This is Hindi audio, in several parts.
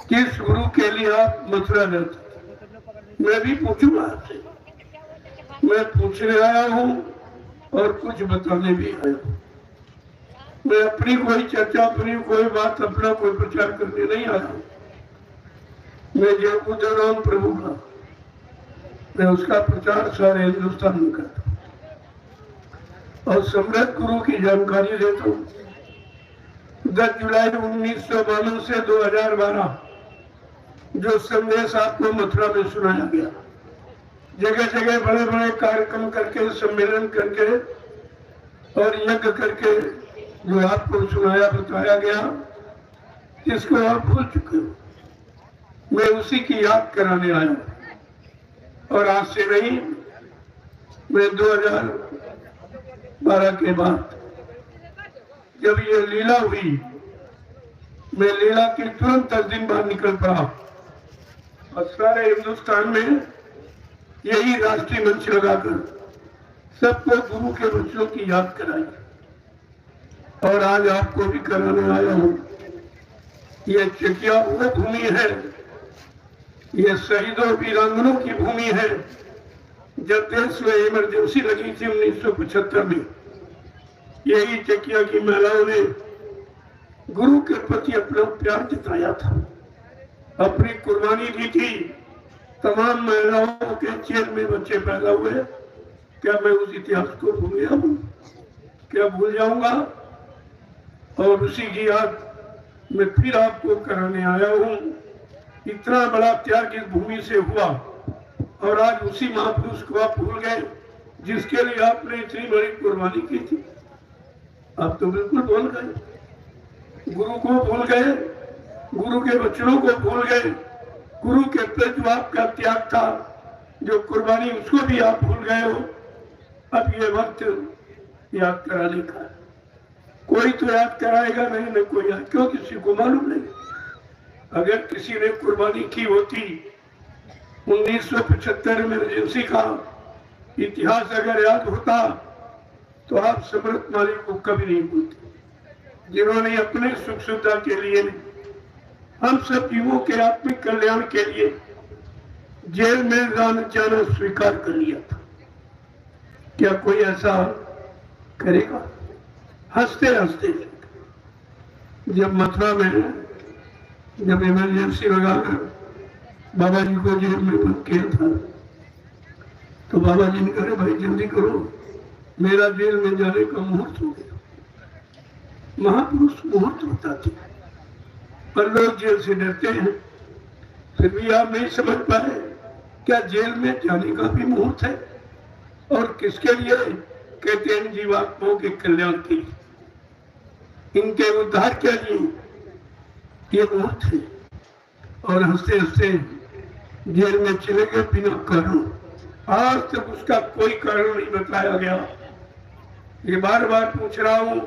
किस गुरु के लिए आप मथुरा जाते थे? मैं भी पूछूंगा आपसे। मैं पूछने आया हूँ और कुछ बताने भी आया हूँ। मैं अपनी कोई चर्चा, अपनी कोई बात, अपना कोई प्रचार करने नहीं आया हूँ। मैं जो उदयराम प्रभु का, मैं उसका प्रचार सारे हिंदुस्तान में करता हूँ और सम्राट गुरु की जानकारी देता हूँ। 10 जुलाई 1992 से 2012 जो संदेश आपको मथुरा में सुनाया गया, जगह जगह बड़े बड़े कार्यक्रम करके, सम्मेलन करके और यज्ञ करके जो आपको सुनाया, बताया गया, जिसको आप भूल चुके हो, मैं उसी की याद कराने आया हूं। और आज से नहीं, मैं 2012 के बाद जब ये लीला हुई, मैं लीला के तुरंत 10 दिन बाद निकल पड़ा और सारे हिंदुस्तान में यही राष्ट्रीय मंच लगाकर सबको गुरु के बच्चों की याद कराई। और आज आपको भी कराने आया हूं। ये चकिया वो भूमि है, ये शहीदों वीरांगनों की भूमि है। जब देश में इमरजेंसी लगी थी 1975 में, यही चकिया की महिलाओं ने गुरु के प्रति अपना प्यार जताया था, अपनी कुर्बानी दी थी। तमाम महिलाओं के जेल में बच्चे पैदा हुए। क्या मैं उस इतिहास को भूल गया हूँ? क्या भूल जाऊंगा? और उसी की याद मैं फिर आपको कराने आया हूँ। इतना बड़ा त्याग इस भूमि से हुआ और आज उसी महापुरुष को आप भूल गए जिसके लिए आपने इतनी बड़ी कुर्बानी की थी। आप तो बिल्कुल भूल गए, गुरु को भूल गए, गुरु के वचनों को भूल गए, गुरु के प्रति जो आपका त्याग था, जो कुर्बानी, उसको भी आप भूल गए हो। अब ये वक्त याद कराने का है। कोई तो याद कराएगा नहीं, न कोई याद, क्यों? किसी को मालूम नहीं। अगर किसी ने कुर्बानी की होती 1975 में इमरजेंसी का इतिहास अगर याद होता तो आप समृत मालिक को कभी नहीं भूलते, जिन्होंने अपने सुख सुविधा के लिए, हम सब जीवों के आत्मिक कल्याण के लिए जेल में जाना स्वीकार कर लिया था। क्या कोई ऐसा करेगा? हंसते हंसते जब मथुरा में जब इमरजेंसी लगाकर बाबा जी को जेल में बंद किया था, तो बाबा जी ने कहा, भाई जल्दी करो, मेरा जेल में जाने का मुहूर्त हो गया। महापुरुष मुहूर्त बताते हैं, पर लोग जेल से डरते हैं। फिर भी आप नहीं समझ पाए, क्या जेल में जाने का भी मुहूर्त है? और किसके लिए? कहते हैं जीवात्माओं के कल्याण के लिए, इनके उद्धार के लिए ये मुहूर्त है। और हंसते हंसते जेल में चले गए बिना कारण। आज तक उसका कोई कारण नहीं बताया गया। ये बार बार पूछ रहा हूँ,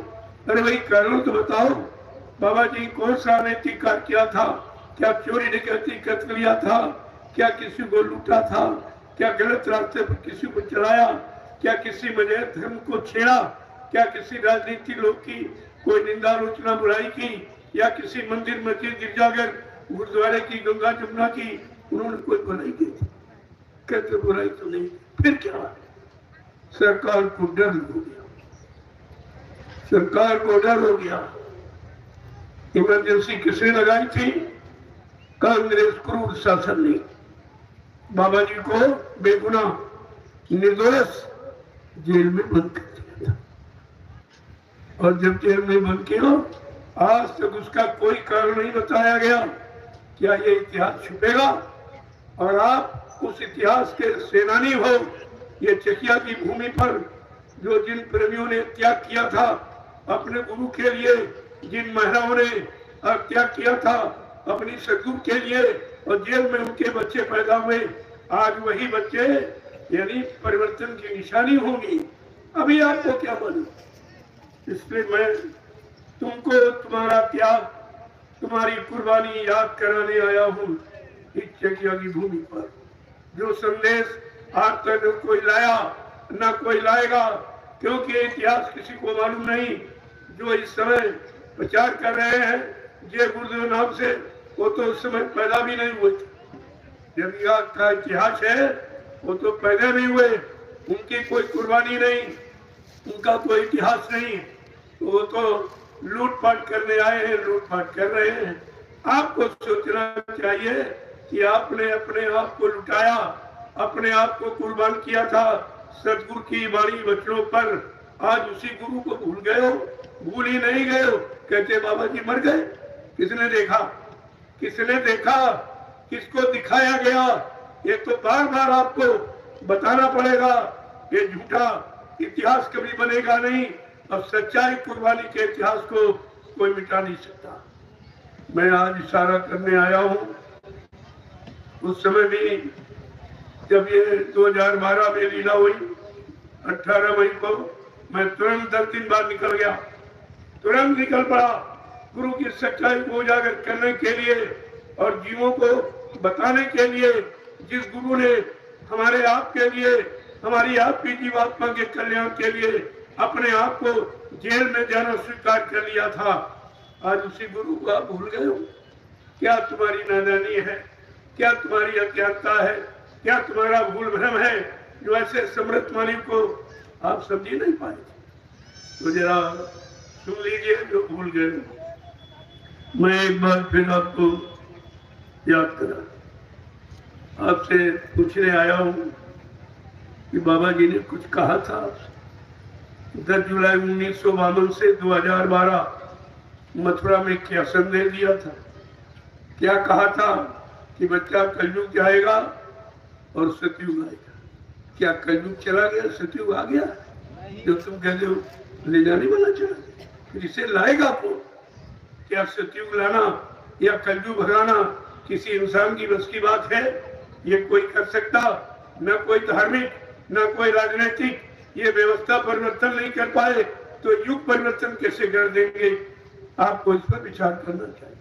अरे भाई कारण तो बताओ। बाबा जी कौन सा अनैतिक कार्य किया था? क्या चोरी डकैती कर लिया था? क्या किसी को लूटा था? क्या गलत रास्ते पर किसी को चलाया? क्या किसी मजहब धर्म को छेड़ा? क्या किसी राजनीति लोग की कोई निंदा आलोचना बुराई की? या किसी मंदिर मस्जिद गिरजाघर गुरुद्वारे की, गंगा जमुना की उन्होंने कोई बुराई की थी? कहते बुराई तो नहीं। फिर क्या? सरकार को डर हो गया, सरकार को डर हो गया। इमरजेंसी किसने लगाई थी? कांग्रेस क्रूर शासन ने बाबा जी को बेगुनाह निर्दोष जेल में बंद कर दिया था। और जब जेल में बंद किया, आज तक उसका कोई कारण नहीं बताया गया। क्या ये इतिहास छुपेगा? और आप उस इतिहास के सेनानी हो। ये चकिया की भूमि पर जो जिन प्रेमियों ने त्याग किया था अपने गुरु के लिए, जिन महिलाओं ने त्याग किया था अपनी सदगुरु के लिए, और जेल में उनके बच्चे पैदा हुए, आज वही बच्चे यानी परिवर्तन की निशानी होंगी। अभी आपको क्या मालूम? इसलिए मैं तुमको तुम्हारा त्याग, तुम्हारी कुर्बानी याद कराने आया हूँ इस चकिया की भूमि पर। जो संदेश आज तक न कोई लाया न कोई लाएगा, क्योंकि इतिहास किसी को मालूम नहीं। जो इस समय प्रचार कर रहे हैं जय गुरुदेव नाम से, वो तो उस समय पैदा भी नहीं हुए थे। जब यहाँ का इतिहास है वो तो पैदा नहीं हुए, उनकी कोई कुर्बानी नहीं, उनका कोई इतिहास नहीं, वो तो लूटपाट करने आए हैं, लूटपाट कर रहे हैं। आपको सोचना चाहिए कि आपने अपने आप को लुटाया, अपने आप को कुर्बान किया था सतगुरु की वाणी वचनों पर। आज उसी गुरु को भूल गए हो, भूल ही नहीं गए हो। कहते बाबा जी मर गए, किसने देखा, किसने देखा, किसको दिखाया गया? ये तो बार बार आपको बताना पड़ेगा। ये झूठा इतिहास कभी बनेगा नहीं, अब सच्चाई कुर्बानी के इतिहास को कोई मिटा नहीं सकता। मैं आज इशारा करने आया हूँ, उस समय भी जब ये 2012 में लीला हुई 18 मई को, मैं तुरंत 10 दिन बाद निकल गया, तुरंत निकल पड़ा गुरु की सच्चाई को उजागर करने के लिए और जीवों को बताने के लिए। जिस गुरु ने हमारे आप के लिए, हमारी आपकी जीवात्मा के कल्याण के लिए अपने आप को जेल में जाना स्वीकार कर लिया था, आज उसी गुरु को आप भूल गए हो। क्या तुम्हारी नादानी है, क्या तुम्हारी अज्ञानता है, क्या तुम्हारा भूल भ्रम है जो ऐसे समृद्ध मानव को आप समझ नहीं पाए? तो जरा सुन लीजिए जो भूल गए। मैं एक बार फिर आपको याद करा, आपसे पूछने आया हूं कि बाबा जी ने कुछ कहा था आपसे। 10 जुलाई 1952 से 2012 मथुरा में क्या संदेश दिया था, क्या कहा था कि बच्चा कलयुग जाएगा और सतयुग आएगा। क्या कलयुग चला गया, सतयुग आ गया? जो तुम कहते हो ले जाने वाला चला गया, फिर इसे लाएगा कौन? क्या सतयुग लाना या कलयुग भगाना किसी इंसान की बस की बात है? ये कोई कर सकता? न कोई धार्मिक, न कोई राजनीतिक ये व्यवस्था परिवर्तन नहीं कर पाए तो युग परिवर्तन कैसे कर देंगे? आपको इस पर विचार करना चाहिए।